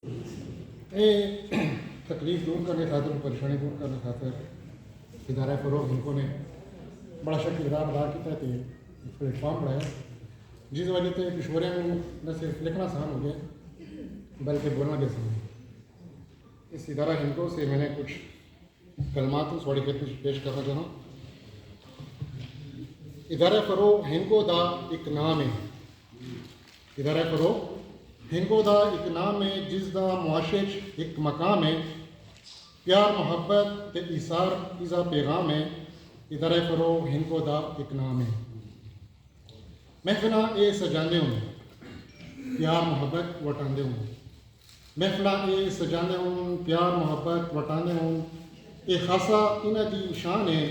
یہ تکلیف دور کرنے خاطر پریشانی دور کرنے خاطر ادارہ فروغ ہندکو نے بڑا شکل کردار ادا کیا ہے ایک پلیٹ فارم بنایا جس وجہ سے پشورے میں نہ صرف لکھنا آسان ہو گیا بلکہ بولنا بھی آسان ہے۔ اس ادارہ ہندکو سے میں نے کچھ کلمات تھوڑی خدمت پیش کرنا چاہوں۔ ادارہ فروغ ہندکو دا ایک نام ہے، ادارہ فروغ ہندکو دا ایک نام ہے جس دا معاشرے ایک مقام ہے، پیار محبت تے ایثار ازا پیغام ہے۔ ادارہ فروغ ہندکو دا ایک نام ہے۔ محفلاں اے سجانے ہوں پیار محبت وٹاندے ہوں، محفلاں اے سجانے ہوں پیار محبت وٹاندے ہوں، اے خاصا انہاں دی شان ہے۔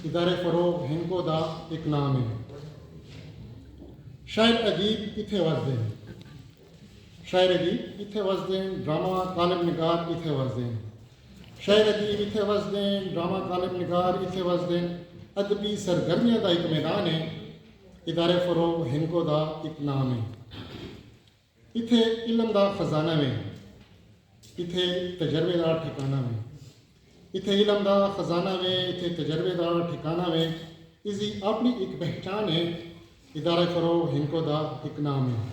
ادارہ فروغ ہندکو دا ایک نام ہے۔ شاعر ادیب اتھے وسدے ہیں، شاعر ادیب اتھے وسدے ہیں، ڈرامہ کالم نگار اتھے وسدے ہیں، شاعر ادیب اتھے وسدے ہیں، ڈرامہ کالم نگار اتھے وسدے ہیں۔ ادبی سرگرمیاں دا ایک میدان ہے۔ ادارہ فروغ ہندکو دا ایک نام ہے۔ اتھے علم دا خزانہ میں، اتھے تجربے دا ٹھکانہ میں، اتھے علم دا خزانہ میں، اتھے تجربے دا ٹھکانہ میں، اسی اپنی ایک پہچان ہے۔ ادارہ فروغ ہندکو دا ایک نام ہے۔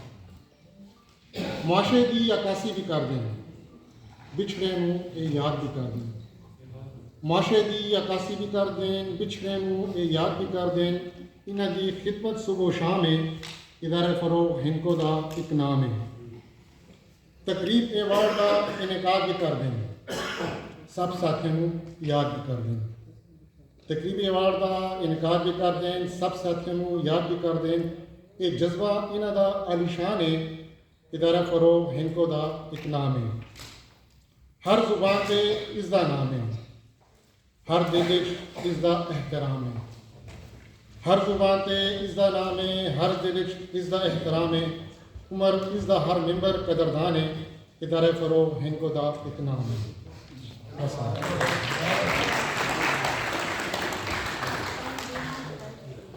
معاشرے دی عکاسی بھی کر دیں، بچھڑے نو اے یاد بھی کر دیں، معاشرے دی عکاسی بھی کر دیں، بچھڑے نو اے یاد بھی کر دیں۔ انہاں دی خدمت صبح و شام ہے۔ ادارہ فروغ ہندکو دا ایک نام ہے۔ تقریب ایوارڈ کا انعقاد بھی کر دیں، سب ساتھیوں نو یاد بھی کر دیں، تقریبی ایوارڈ کا انعقاد بھی کر دیں، سب ساتھیوں نو یاد بھی کر دیں۔ یہ جذبہ انہاں دا عالیشان ہے۔ ادارہ فروغ ہندکو دا ایک نام ہے۔ ہر زبان تے اس دا نام ہے، ہر دل وچ اس دا احترام ہے، ہر زبان تے اس دا نام ہے، ہر دل وچ اس دا احترام ہے، عمر اس دا ہر ممبر قدردان ہے۔ ادارہ فروغ ہندکو دا ایک نام ہے۔